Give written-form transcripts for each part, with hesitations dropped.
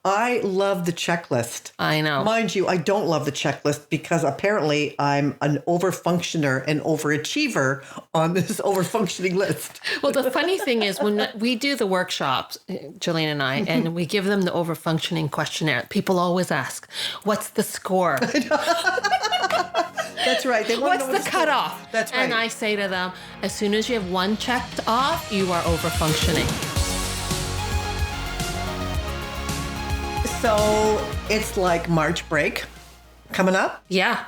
I love the checklist. I know. Mind you, I don't love the checklist because apparently I'm an overfunctioner and overachiever on this overfunctioning list. Well, the funny thing is when we do the workshops, Jillian and I, and we give them the overfunctioning questionnaire, people always ask, what's the score? That's right. They want What's to know the cutoff? That's right. And I say to them, as soon as you have one checked off, you are overfunctioning. So it's like March break coming up. Yeah.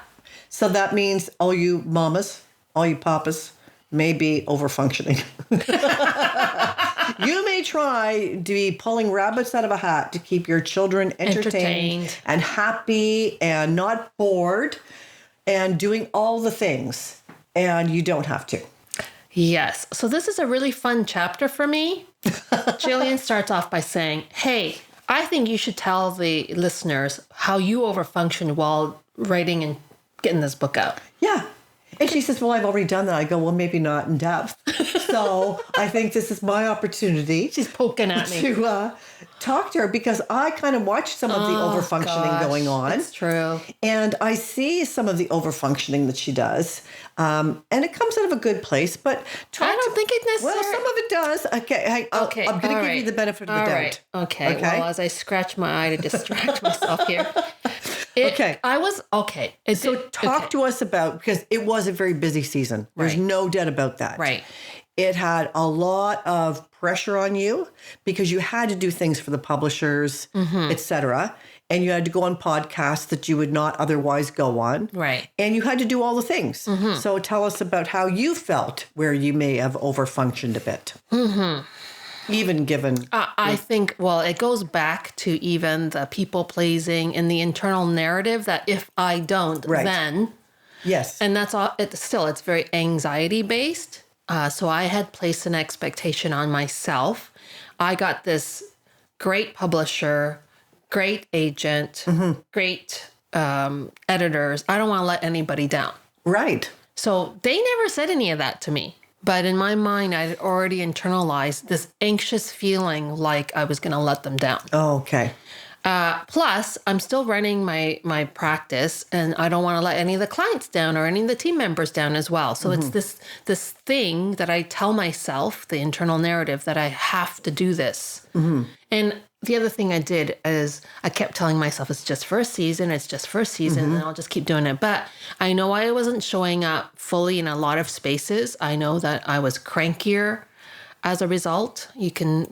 So that means all you mamas, all you papas may be overfunctioning. You may try to be pulling rabbits out of a hat to keep your children entertained and happy and not bored and doing all the things. And you don't have to. Yes. So this is a really fun chapter for me. Jillian starts off by saying, hey, I think you should tell the listeners how you overfunction while writing and getting this book out. Yeah. And she says, well, I've already done that. I go, well, maybe not in depth. So I think this is my opportunity. She's poking at me. To talk to her because I kind of watch some of the overfunctioning going on. It's true. And I see some of the overfunctioning that she does. And it comes out of a good place. But I don't think it necessarily... Well, some of it does. Okay. I'm going to give you the benefit of the doubt. Right. Okay. Well, as I scratch my eye to distract myself here. So talk to us about, because it was a very busy season. There's no doubt about that. Right. It had a lot of pressure on you because you had to do things for the publishers, etc. And you had to go on podcasts that you would not otherwise go on. Right. And you had to do all the things. So tell us about how you felt where you may have overfunctioned a bit. Even given... I think, well, it goes back to even the people pleasing and the internal narrative that if I don't, then... Yes. And that's all. It's very anxiety based. So I had placed an expectation on myself. I got this great publisher, great agent, great editors. I don't want to let anybody down. Right. So they never said any of that to me. But in my mind, I had already internalized this anxious feeling like I was going to let them down. Oh, okay. Plus, I'm still running my practice, and I don't want to let any of the clients down or any of the team members down as well. So it's this thing that I tell myself, the internal narrative, that I have to do this. And the other thing I did is I kept telling myself, it's just for a season, and I'll just keep doing it. But I know I wasn't showing up fully in a lot of spaces. I know that I was crankier as a result.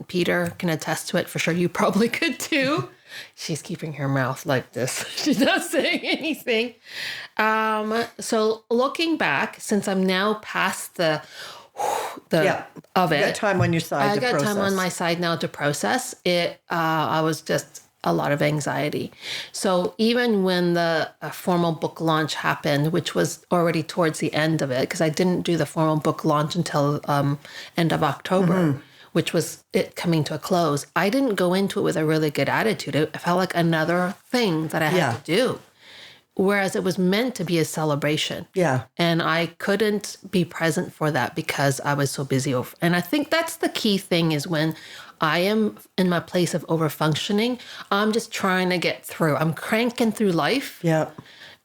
Peter can attest to it for sure. You probably could too. She's keeping her mouth like this. She's not saying anything. So looking back, since I'm now past the of it, you got time on your side. I got time on my side now to process it. I was just a lot of anxiety. So even when the formal book launch happened, which was already towards the end of it, because I didn't do the formal book launch until end of October. Which was it coming to a close, I didn't go into it with a really good attitude. It felt like another thing that I had to do. Whereas it was meant to be a celebration. Yeah. And I couldn't be present for that because I was so busy. And I think that's the key thing is when I am in my place of overfunctioning, I'm just trying to get through. I'm cranking through life. Yeah.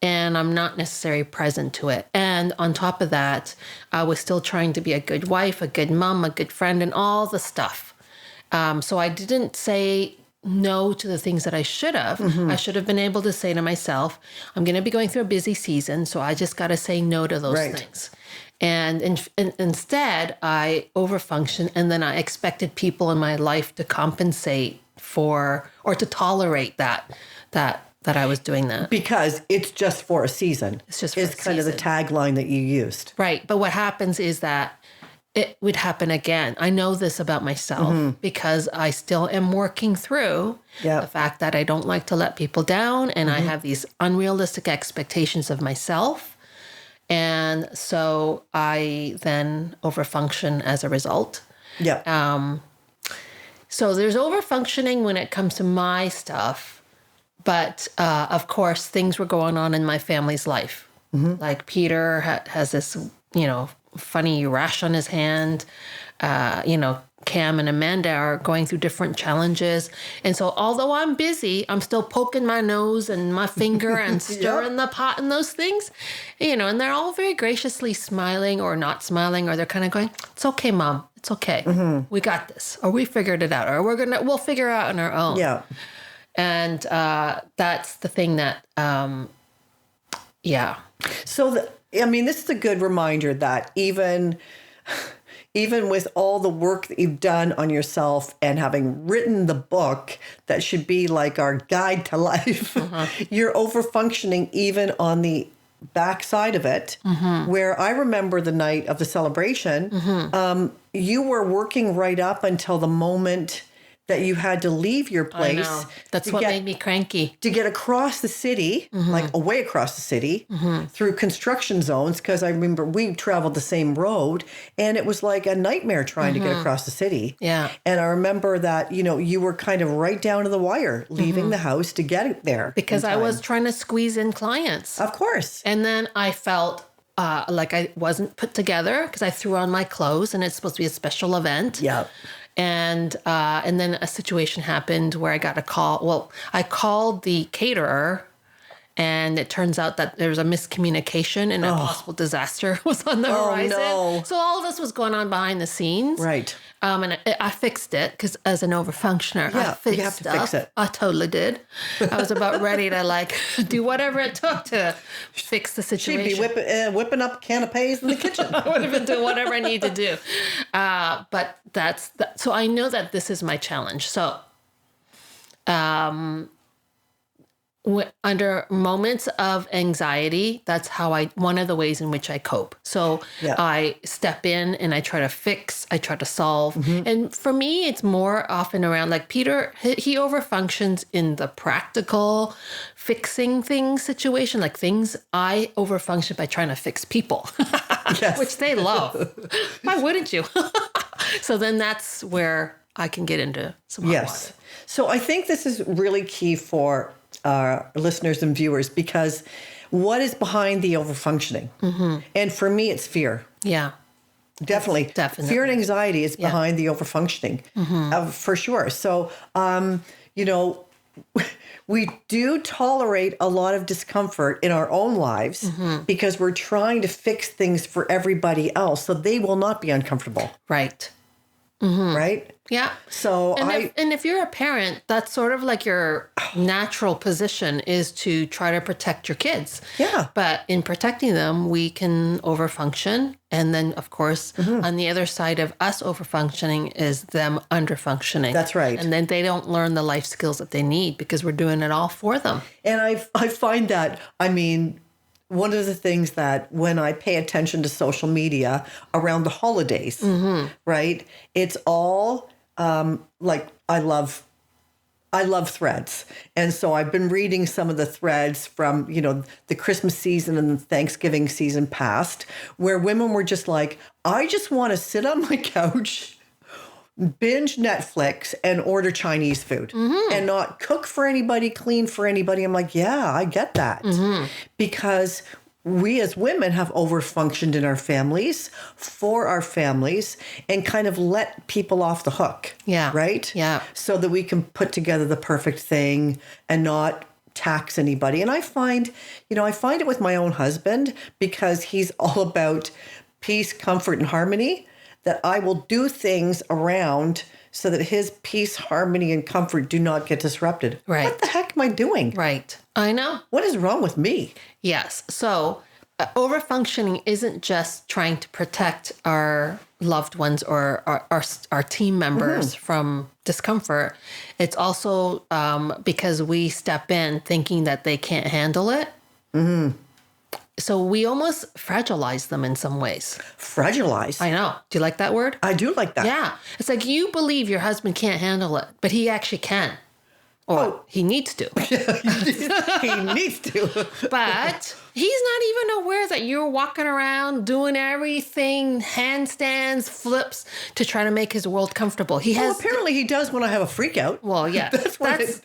And I'm not necessarily present to it. And on top of that, I was still trying to be a good wife, a good mom, a good friend, and all the stuff. So I didn't say no to the things that I should have. I should have been able to say to myself, I'm going to be going through a busy season, so I just got to say no to those things. And instead, I overfunctioned, and then I expected people in my life to compensate for or to tolerate that I was doing that. Because it's just for a season. It's just for a season. It's kind of the tagline that you used. Right. But what happens is that it would happen again. I know this about myself because I still am working through the fact that I don't like to let people down and I have these unrealistic expectations of myself. And so I then overfunction as a result. Yeah. So there's overfunctioning when it comes to my stuff. But, of course, things were going on in my family's life. Like Peter has this, funny rash on his hand, Cam and Amanda are going through different challenges. And so although I'm busy, I'm still poking my nose and my finger and stirring the pot and those things, and they're all very graciously smiling or not smiling, or they're kind of going, it's okay, Mom. It's okay. We got this. Or we figured it out. Or we'll figure it out on our own. Yeah. And that's the thing that, So, this is a good reminder that even with all the work that you've done on yourself and having written the book that should be like our guide to life, you're overfunctioning even on the backside of it, where I remember the night of the celebration, you were working right up until the moment that you had to leave your place. I know. That's what made me cranky. To get across the city, like away across the city, through construction zones, because I remember we traveled the same road, and it was like a nightmare trying to get across the city. Yeah. And I remember that, you were kind of right down to the wire, leaving the house to get there. Because I was trying to squeeze in clients. Of course. And then I felt like I wasn't put together because I threw on my clothes, and it's supposed to be a special event. Yeah. And then a situation happened where I got a call. Well, I called the caterer, and it turns out that there was a miscommunication and a possible disaster was on the horizon. No. So all of this was going on behind the scenes. Right. And I fixed it because as an overfunctioner, I fixed you have to fix it. I totally did. I was about ready to do whatever it took to fix the situation. She'd be whipping up canapes in the kitchen. I would have been doing whatever I need to do. But so I know that this is my challenge. So under moments of anxiety, that's one of the ways in which I cope. So I step in and I try to fix, I try to solve. And for me, it's more often around Peter, he overfunctions in the practical fixing things situation, things. I overfunction by trying to fix people, which they love. Why wouldn't you? So then that's where I can get into some hot water. So I think this is really key for our listeners and viewers, because what is behind the overfunctioning? And for me, it's fear. Yeah. Definitely. Fear and anxiety is behind the overfunctioning, for sure. So, we do tolerate a lot of discomfort in our own lives because we're trying to fix things for everybody else so they will not be uncomfortable. Right. Right? Yeah. So if you're a parent, that's sort of your natural position is to try to protect your kids. Yeah. But in protecting them, we can overfunction. And then, of course, on the other side of us overfunctioning is them underfunctioning. That's right. And then they don't learn the life skills that they need because we're doing it all for them. And I find that, one of the things that when I pay attention to social media around the holidays, right, it's all I love threads. And so I've been reading some of the threads from, the Christmas season and the Thanksgiving season past, where women were just like, I just want to sit on my couch, binge Netflix, and order Chinese food and not cook for anybody, clean for anybody. I'm like, yeah, I get that. Because we as women have overfunctioned in our families, for our families, and kind of let people off the hook. Yeah. Right? Yeah. So that we can put together the perfect thing and not tax anybody. And I find it with my own husband, because he's all about peace, comfort, and harmony, that I will do things around so that his peace, harmony, and comfort do not get disrupted. Right. What the heck am I doing? Right. I know. What is wrong with me? Yes. So overfunctioning isn't just trying to protect our loved ones or our team members from discomfort. It's also because we step in thinking that they can't handle it. So we almost fragilize them in some ways. Fragilize? I know. Do you like that word? I do like that. Yeah. It's like you believe your husband can't handle it, but he actually can. Or he needs to. He needs to. But he's not even aware that you're walking around doing everything, handstands, flips, to try to make his world comfortable. Apparently he does when I have a freak out. Well, yeah.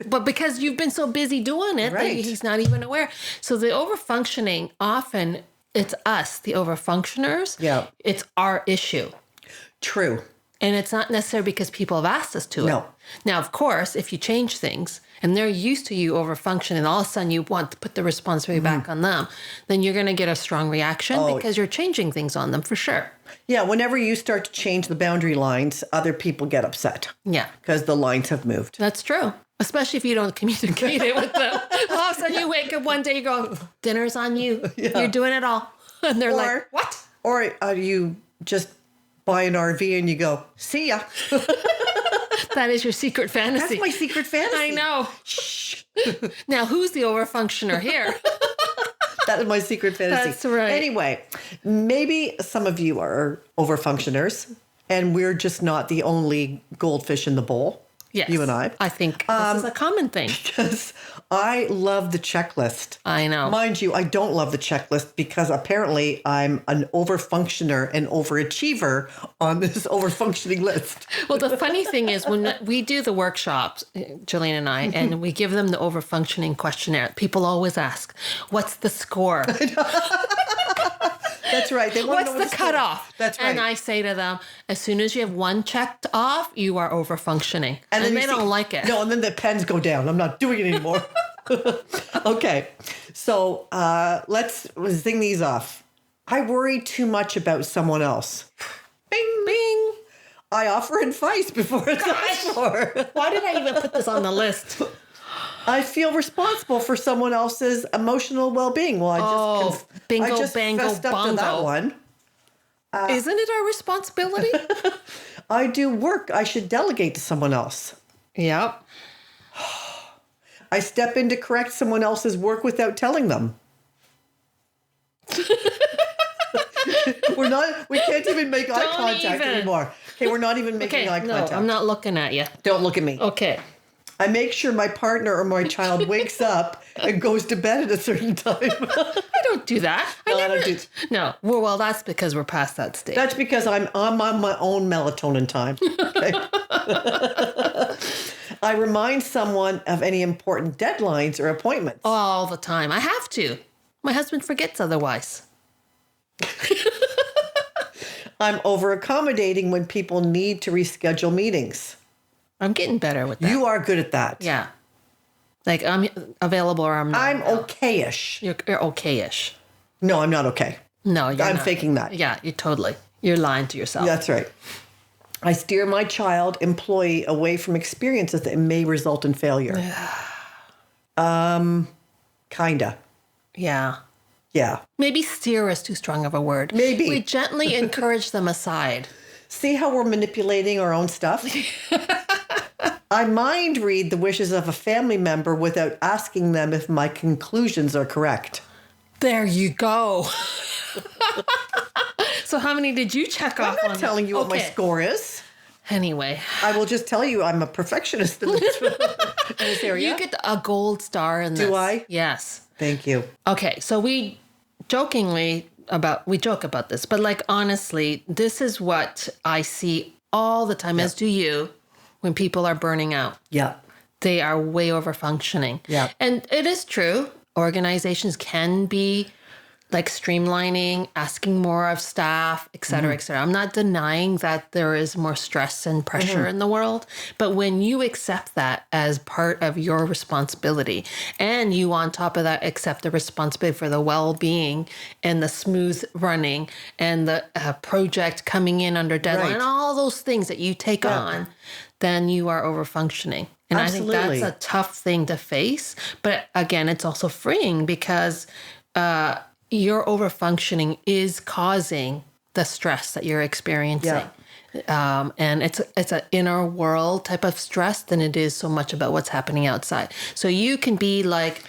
But because you've been so busy doing it, that he's not even aware. So the overfunctioning, often it's us, the overfunctioners. Yeah. It's our issue. True. And it's not necessarily because people have asked us to. No. Now, of course, if you change things and they're used to you overfunctioning and all of a sudden you want to put the responsibility back on them, then you're going to get a strong reaction because you're changing things on them for sure. Yeah, whenever you start to change the boundary lines, other people get upset. Yeah. Because the lines have moved. That's true. Especially if you don't communicate it with them. All of a sudden you wake up one day, you go, dinner's on you. Yeah. You're doing it all. And they're like, what? Or you just buy an RV and you go, see ya. That is your secret fantasy. That's my secret fantasy. I know. Shh. Now, who's the overfunctioner here? That is my secret fantasy. That's right. Anyway, maybe some of you are overfunctioners and we're just not the only goldfish in the bowl. Yes. You and I. I think this is a common thing. Because I love the checklist. I know. Mind you, I don't love the checklist because apparently I'm an overfunctioner and overachiever on this overfunctioning list. Well, the funny thing is when we do the workshops, Jillian and I, and we give them the overfunctioning questionnaire, people always ask, what's the score? That's right. They want What's to know the cutoff? That's right. And I say to them, as soon as you have one checked off, you are overfunctioning. And then they don't like it. No, and then the pens go down. I'm not doing it anymore. Okay. So let's zing these off. I worry too much about someone else. Bing, bing. I offer advice before it's asked for. Why did I even put this on the list? I feel responsible for someone else's emotional well-being. Well, I just fessed up to that one. Isn't it our responsibility? I do work I should delegate to someone else. Yep. I step in to correct someone else's work without telling them. We can't even make eye contact anymore. Okay, we're not even making eye contact. No, I'm not looking at you. Don't look at me. Okay. I make sure my partner or my child wakes up and goes to bed at a certain time. I don't do that. I don't do. No. Well, that's because we're past that stage. That's because I'm on my own melatonin time. Okay? I remind someone of any important deadlines or appointments. All the time. I have to. My husband forgets otherwise. I'm over accommodating when people need to reschedule meetings. I'm getting better with that. You are good at that. Yeah. Like I'm available or I'm not. I'm okay-ish. You're okay-ish. No, I'm not okay. No, you're I'm not. faking that. Yeah, you're lying to yourself. That's right. I steer my child employee away from experiences that may result in failure. Kinda. Yeah. Yeah. Maybe steer is too strong of a word. Maybe. We gently encourage them aside. See how we're manipulating our own stuff? I mind read the wishes of a family member without asking them if my conclusions are correct. There you go. So how many did you check off on? I'm not telling you what my score is. Anyway. I will just tell you I'm a perfectionist in this area. You get a gold star in this. Do I? Yes. Thank you. Okay, so we joke about this, but like honestly, this is what I see all the time, as do you, when people are burning out. Yeah. They are way over functioning. Yeah. And it is true. Organizations can be like streamlining, asking more of staff, et cetera, et cetera. I'm not denying that there is more stress and pressure in the world, but when you accept that as part of your responsibility, and you on top of that accept the responsibility for the well-being and the smooth running and the project coming in under deadline, and all those things that you take on, then you are over functioning. And Absolutely. I think that's a tough thing to face. But again, it's also freeing because your overfunctioning is causing the stress that you're experiencing. Yeah. And it's an inner world type of stress than it is so much about what's happening outside. So you can be like,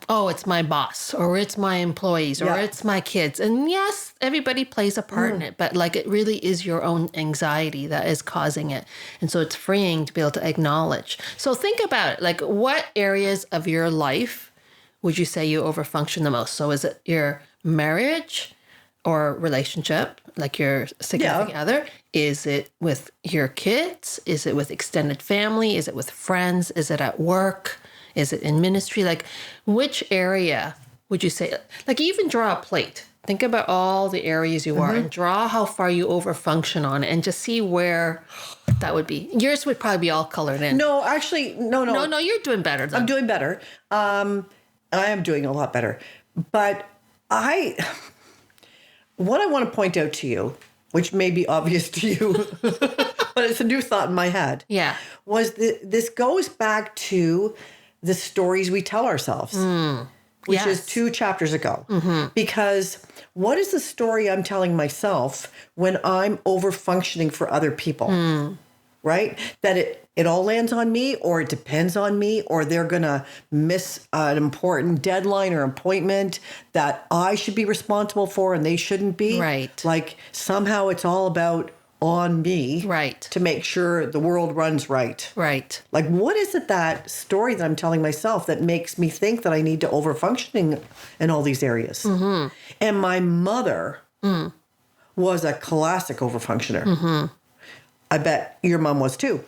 oh, it's my boss, or it's my employees, or it's my kids. And yes, everybody plays a part in it, but like it really is your own anxiety that is causing it. And so it's freeing to be able to acknowledge. So think about it. Like, what areas of your life would you say you overfunction the most? So is it your marriage or relationship, like your significant other? Is it with your kids? Is it with extended family? Is it with friends? Is it at work? Is it in ministry? Like, which area would you say, like, even draw a plate Think about all the areas you are and draw how far you overfunction on it and just see where that would be. Yours would probably be all colored in. No, actually, no. No, you're doing better then. I'm doing better. I am doing a lot better. But what I want to point out to you, which may be obvious to you, but it's a new thought in my head. Yeah. Was this goes back to the stories we tell ourselves, which is 2 chapters ago. Because what is the story I'm telling myself when I'm over-functioning for other people? Right? That it all lands on me, or it depends on me, or they're going to miss an important deadline or appointment that I should be responsible for and they shouldn't be. Right. Like somehow it's all about on me. Right. To make sure the world runs right. Right. Like, what is it, that story that I'm telling myself, that makes me think that I need to overfunctioning in all these areas? And my mother was a classic overfunctioner. I bet your mom was too.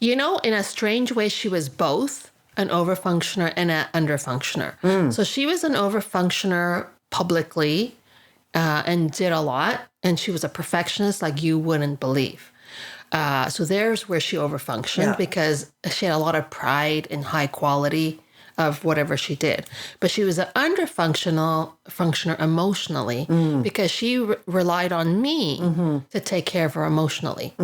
You know, in a strange way, she was both an overfunctioner and an underfunctioner. So she was an overfunctioner publicly and did a lot. And she was a perfectionist like you wouldn't believe. So there's where she overfunctioned because she had a lot of pride and high quality of whatever she did. But she was an functioner emotionally because she relied on me to take care of her emotionally.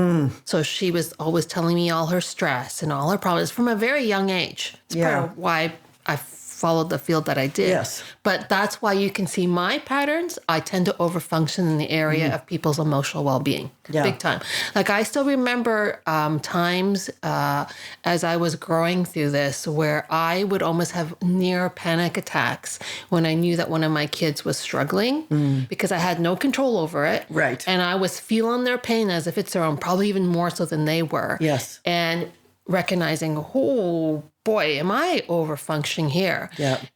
So she was always telling me all her stress and all her problems from a very young age. It's part of why I followed the field that I did. Yes. But that's why you can see my patterns. I tend to overfunction in the area of people's emotional well-being. Big time. Like I still remember times as I was growing through this where I would almost have near panic attacks when I knew that one of my kids was struggling because I had no control over it. Right. And I was feeling their pain as if it's their own, probably even more so than they were. Yes. And recognizing, oh boy, am I overfunctioning here?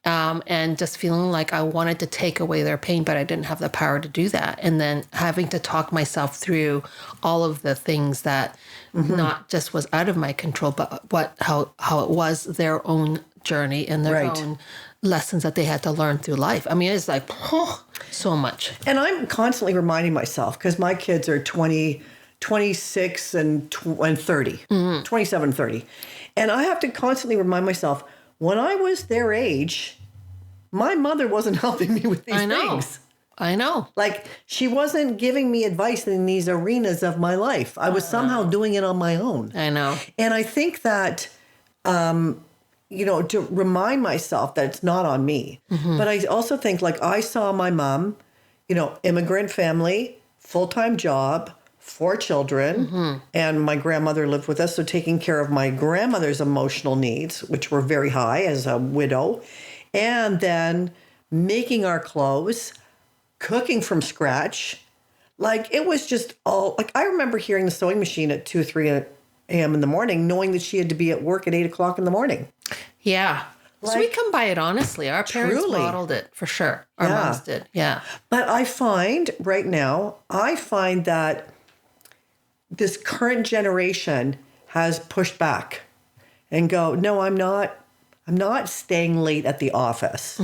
And just feeling like I wanted to take away their pain, but I didn't have the power to do that. And then having to talk myself through all of the things that not just was out of my control, but how it was their own journey and their own lessons that they had to learn through life. I mean, it's like, so much. And I'm constantly reminding myself, because my kids are 26 and 30, 27, 30. And I have to constantly remind myself, when I was their age, my mother wasn't helping me with these things. I know. Like, she wasn't giving me advice in these arenas of my life. I was somehow doing it on my own. I know. And I think that, to remind myself that it's not on me. But I also think, like, I saw my mom, immigrant family, full-time job, 4 children, and my grandmother lived with us, so taking care of my grandmother's emotional needs, which were very high as a widow, and then making our clothes, cooking from scratch. Like, it was just all, like, I remember hearing the sewing machine at 2 or 3 a.m. in the morning, knowing that she had to be at work at 8 o'clock in the morning. Yeah. So we come by it honestly. Our parents modeled it for sure. Our moms did. Yeah. But I find that this current generation has pushed back and go, no, I'm not staying late at the office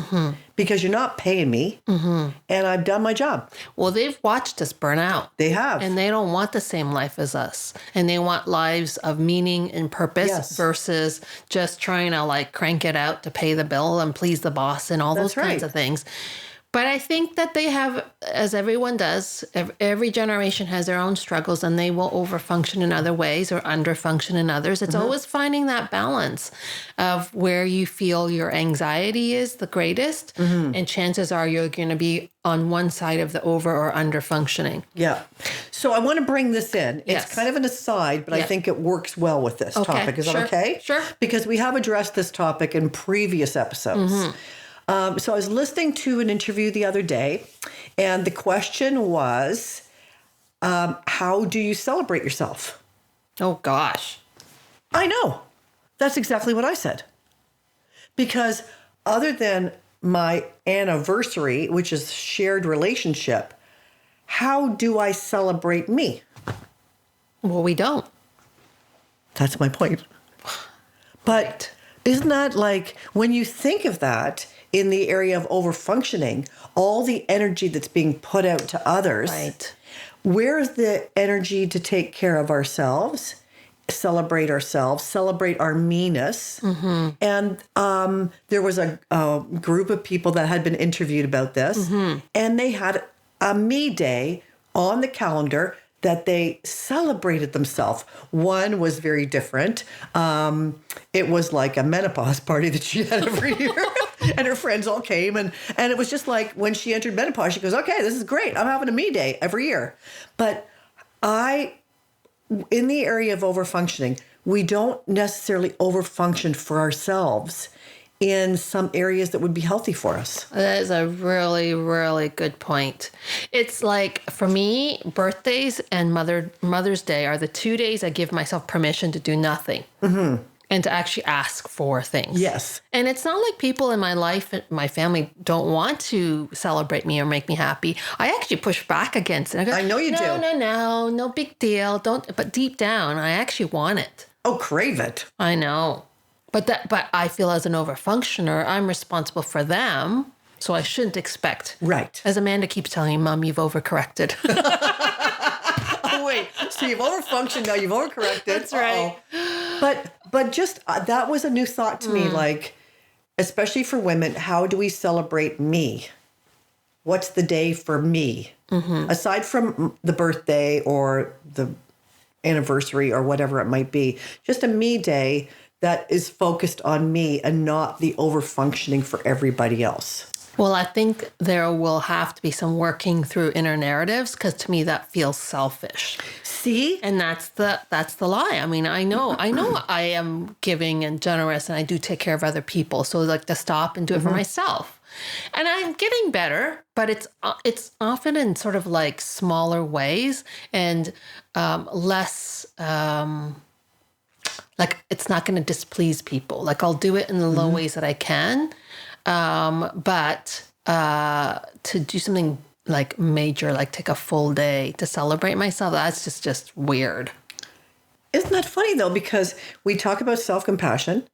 because you're not paying me and I've done my job. Well, they've watched us burn out. They have. And they don't want the same life as us. And they want lives of meaning and purpose versus just trying to like crank it out to pay the bill and please the boss and all those kinds of things. But I think that they have, as everyone does, every generation has their own struggles and they will overfunction in other ways or underfunction in others. It's always finding that balance of where you feel your anxiety is the greatest. And chances are you're going to be on one side of the over or under functioning. Yeah. So I want to bring this in. It's kind of an aside, but I think it works well with this topic. Is that okay? Sure. Because we have addressed this topic in previous episodes. So I was listening to an interview the other day, and the question was, how do you celebrate yourself? Oh, gosh. I know. That's exactly what I said. Because other than my anniversary, which is shared relationship, how do I celebrate me? Well, we don't. That's my point. But isn't that like, when you think of that, in the area of overfunctioning, all the energy that's being put out to others. Right. Where is the energy to take care of ourselves, celebrate our me-ness? Mm-hmm. And there was a group of people that had been interviewed about this, and they had a me day on the calendar that they celebrated themselves. One was very different. It was like a menopause party that she had every year. And her friends all came. And it was just like when she entered menopause, she goes, okay, this is great. I'm having a me day every year. But in the area of overfunctioning, we don't necessarily overfunction for ourselves in some areas that would be healthy for us. That is a really, really good point. It's like, for me, birthdays and Mother's Day are the 2 days I give myself permission to do nothing. Mm-hmm. And to actually ask for things. Yes. And it's not like people in my life, my family, don't want to celebrate me or make me happy. I actually push back against it. I know you do. No big deal. Don't. But deep down, I actually want it. Oh, crave it. I know. But I feel as an overfunctioner, I'm responsible for them. So I shouldn't expect. Right. As Amanda keeps telling me, Mom, you've overcorrected. Oh, wait. So you've overfunctioned, now you've overcorrected. That's right. But just that was a new thought to me, like, especially for women, how do we celebrate me? What's the day for me? Mm-hmm. Aside from the birthday or the anniversary or whatever it might be, just a me day that is focused on me and not the overfunctioning for everybody else. Well, I think there will have to be some working through inner narratives, because to me that feels selfish. See? And that's the lie. I mean, I know I am giving and generous, and I do take care of other people. So like to stop and do it for myself. And I'm getting better, but it's often in sort of like smaller ways and less like it's not going to displease people. Like I'll do it in the low ways that I can. But to do something like major, like take a full day to celebrate myself, that's just weird. Isn't that funny though? Because we talk about self-compassion,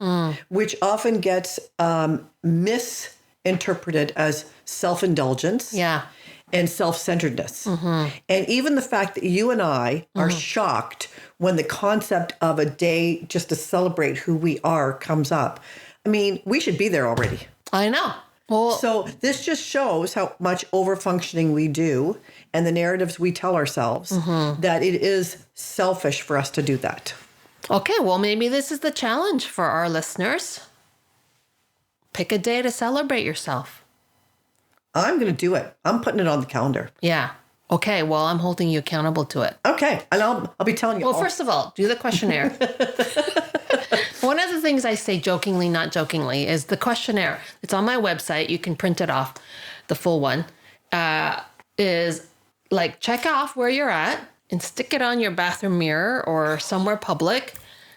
which often gets misinterpreted as self-indulgence. Yeah. And self-centeredness. Mm-hmm. And even the fact that you and I are shocked when the concept of a day just to celebrate who we are comes up. I mean, we should be there already. I know. Well, so this just shows how much overfunctioning we do and the narratives we tell ourselves that it is selfish for us to do that. Okay, well, maybe this is the challenge for our listeners. Pick a day to celebrate yourself. I'm going to do it. I'm putting it on the calendar. Yeah. Okay, well, I'm holding you accountable to it. Okay, and I'll be telling you. Well, first of all, do the questionnaire. One of the things I say jokingly, not jokingly, is the questionnaire. It's on my website. You can print it off, the full one. Is like check off where you're at and stick it on your bathroom mirror or somewhere public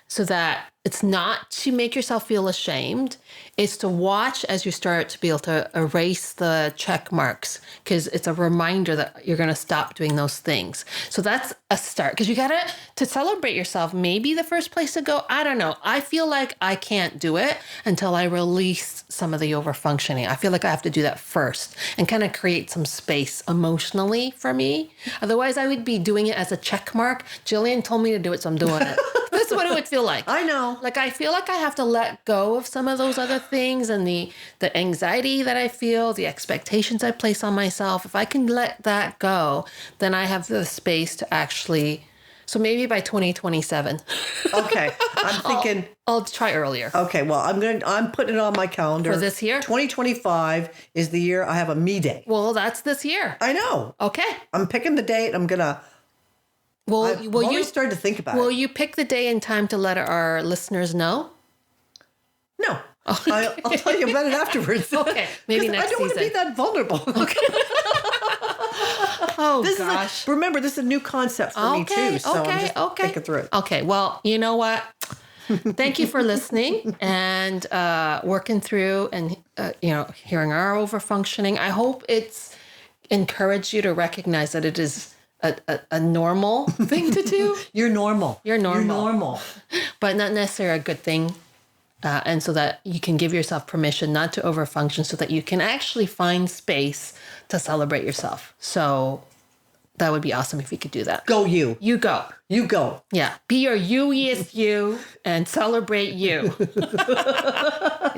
so that it's not to make yourself feel ashamed. It's to watch as you start to be able to erase the check marks, because it's a reminder that you're going to stop doing those things. So that's a start, because you got to celebrate yourself. Maybe the first place to go, I don't know. I feel like I can't do it until I release some of the overfunctioning. I feel like I have to do that first and kind of create some space emotionally for me. Otherwise, I would be doing it as a check mark. Jillian told me to do it, so I'm doing it. That's what it would feel like. I know. Like, I feel like I have to let go of some of those other things and the anxiety that I feel, the expectations I place on myself. If I can let that go, then I have the space to actually, so maybe by 2027. Okay. I'm thinking. I'll try earlier. Okay. Well, I'm putting it on my calendar. For this year? 2025 is the year I have a me day. Well, that's this year. I know. Okay. I'm picking the date. I'm going to. I've already started to think about it. Will you pick the day and time to let our listeners know? No. I'll tell you about it afterwards. Okay. Maybe next season. I don't want to be that vulnerable. Okay. Oh, gosh. Remember, this is a new concept for me, too. So I'm just thinking through it. Okay. Well, you know what? Thank you for listening and working through and, hearing our overfunctioning. I hope it's encouraged you to recognize that it is a normal thing to do. You're normal. You're normal. You're normal. But not necessarily a good thing And so that you can give yourself permission not to overfunction so that you can actually find space to celebrate yourself. So that would be awesome if you could do that. Go you. You go. You go. Yeah. Be your you-iest you and celebrate you.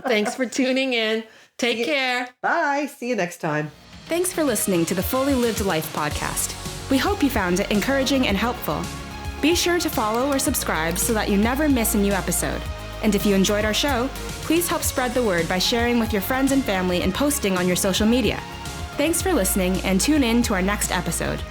Thanks for tuning in. Take care. Bye. See you next time. Thanks for listening to the Fully Lived Life podcast. We hope you found it encouraging and helpful. Be sure to follow or subscribe so that you never miss a new episode. And if you enjoyed our show, please help spread the word by sharing with your friends and family and posting on your social media. Thanks for listening, and tune in to our next episode.